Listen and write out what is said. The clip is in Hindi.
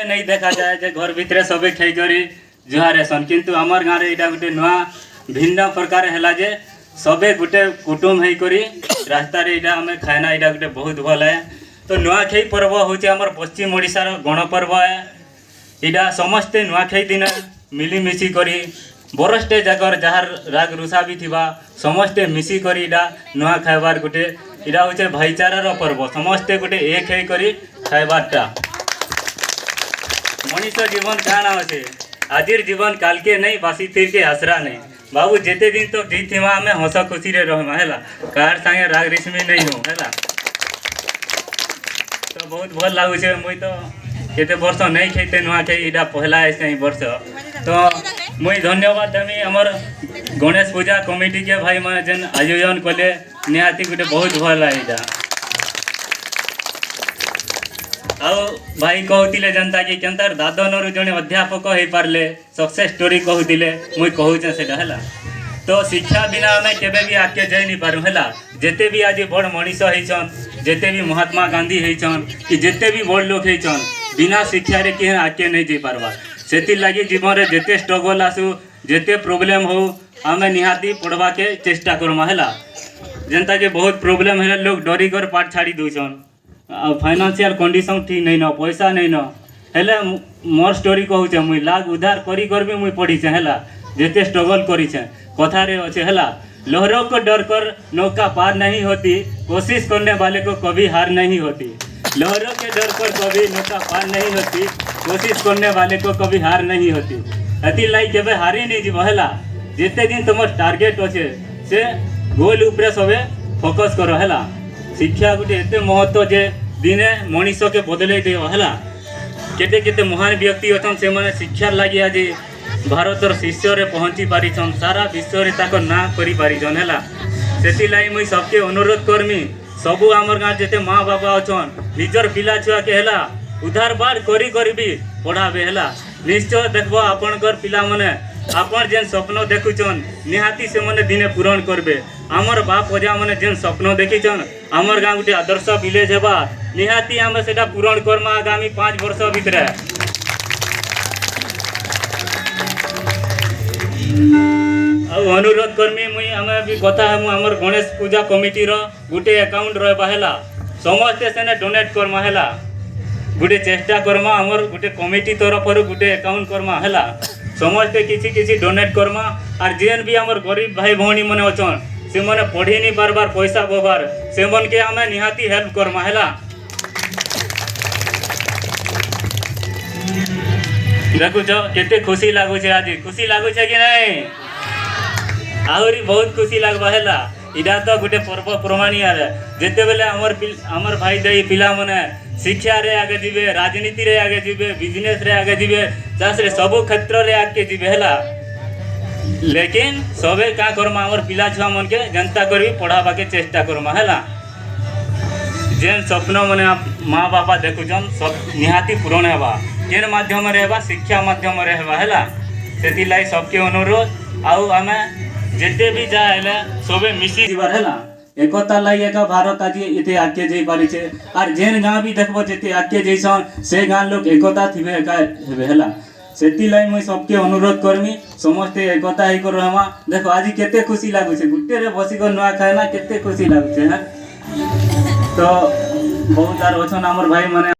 नहीं देखा जाए जे घर भितर सबे खाई करी जुहार हेसन किंतु आमर गाँव में यहाँ गोटे नुआ भिन्न प्रकार है जे सबे गोटे कुटुम है करी रास्ता रे इटा हमें खाना इटा गोटे बहुत भल है। तो नुआखाई पर्व हूँ आमर पश्चिम ओडिशार गणपर्व है। इटा समस्ते नुआखाई दिन मिलीमिशी करी बरसटे जाकर जहाँ राग रुषा भी थिबा समस्ते मिसी करी इटा नुआ खाइबार गोटे इटा हूँ भाईचारार पर्व समस्ते गोटे एक है करी खाइबारटा। मनीष जीवन काना अच्छे आजिर जीवन काल के नहीं बासी तीर के आसरा नहीं बाबू जेते दिन तो जी थी आम हस खुशी रे रहमा है कार संगे राग रिश्मी नहीं हो है तो बहुत भल लगुचे मुई तो केते वर्ष नहीं खेते नुआखाई इटा पहला ऐसे वर्ष तो मुई धन्यवाद देमी हमर गणेश पूजा कमिटी के भाई मैं जेन आयोजन कले निहाती गोटे बहुत भल है इटा आउ भाई कहते जनता कि केन्तार दादन जड़े अध्यापक हो पारे सक्सेस स्टोरी कहते मुई कहूचे से है तो शिक्षा बिना आम केवे भी आगे जाई नहीं पारू है जेते भी आज बड़ मनीष होइछन जेते भी महात्मा गांधी होइछन कि जेते भी बड़ लोग होइछन बिना शिक्षा रे के आगे नहीं जाई पारबा से लगी जीवन रे जेते स्ट्रगल आसू जेते प्रोब्लेम हो आम निहाती पढ़वा के चेष्टा करमा है जनता के बहुत प्रोब्लेम है लोग डरी कर पाठ छाड़ी दूसन फाइनेंशियल कंडीशन ठीक नहीं न पैसा नहीं न हेले मोर स्टोरी कहूचे मुई लाग उधार करी कर भी मुई पढ़ीचे है जेते स्ट्रगल करीचे कथारे अच्छे है लहरों को डर कर नौका पार नहीं होती कोशिश करने वाले को कभी हार नहीं होती। लहरों के डर पर कभी नौका पार नहीं होती कोशिश करने वाले को कभी हार नहीं होती। अति लाई केवे हारी नहीं जीव है जिते दिन तुम टार्गेट अच्छे से गोल उपरे सबे फोकस करो है। शिक्षा गोटे एते महत्व जे दिने मनीष के बदले दे है केते केते महान व्यक्ति अच्छन से माने शिक्षा लगी आज भारतर शीर्ष रे पहुँची पारिछन सारा विश्व रे ताको ना करि पारिछन है सेति लाई मुई सबके अनुरोध करमी सबू आमर गाँव जेते माँ बापा अच्छन निजर पिला छुआ के है उधार बार करी करी भी पढ़ाबे है निश्चय देखबो आपनकर पिला माने आपन जेन स्वप्न देखुचन निहाती से मने दिने पूरण करबे। आमर बाप अजा माने जेन स्वप्न देखिछन आमर गाँव गोटे आदर्श विलेज हेबा निहाती आमे सेटा पूरण करमा आगामी 5 वर्ष भितरे। अनुरोध करमी मुई आमे भी कथा है आमर गणेश पूजा कमिटी रो गोटे अकाउंट रहबा है समस्ते सेने डोनेट करमा है गोटे चेष्टा करमा आमर गोटे कमिटी तरफ गोटे अकाउंट करमा है समस्ते किसी किसी डोनेट करमा और जेन भी आमर गरीब भाई भौणी मैंने अच्छन से मैंने पढ़ी नहीं पारबार पैसा बोबार से मन के आम निहाती हेल्प करमा है देखुच केते खुशी लगुचे आज खुशी लगुचे कि नहीं आहरी बहुत खुशी लगवा है इटा तो गोटे पर्व प्रमाणी जिते बेले आमर भाई दई पिला मने शिक्षा रे आगे जीवे राजनीति रे आगे जीवे बिजनेस रे आगे जीवे चाष रे सब क्षेत्र रे आगे जीवे है लेकिन सबे क्या करमा आमर पिला छुआ मन के जनता कर पढ़ावा के चेष्टा करमा है जेन स्वप्न मैंने माँ बापा देखुचन सब निहाती पूरण हेबा जेन माध्यम रे हेबा शिक्षा माध्यम रे हेबा है सेति लाई सबके अनुरोध आउ आमे जेते भी जाए सबे मिसी जीवार है एकता लाई एक भारत आज इते आगे जाई पारी छे और जेन गाँव भी देखबो जेते आगे जैसन से गाँव लोग एकता थिबे एका हेबे है सेति लाई मुई सबके अनुरोध करमी समस्ते एकता ही कर रहमा। देखो आज केते खुशी लागुछे गुटे रे बसी को नुआ खाए ना केते खुशी लागुछे है तो बहुत आर अछन हमर भाई माने।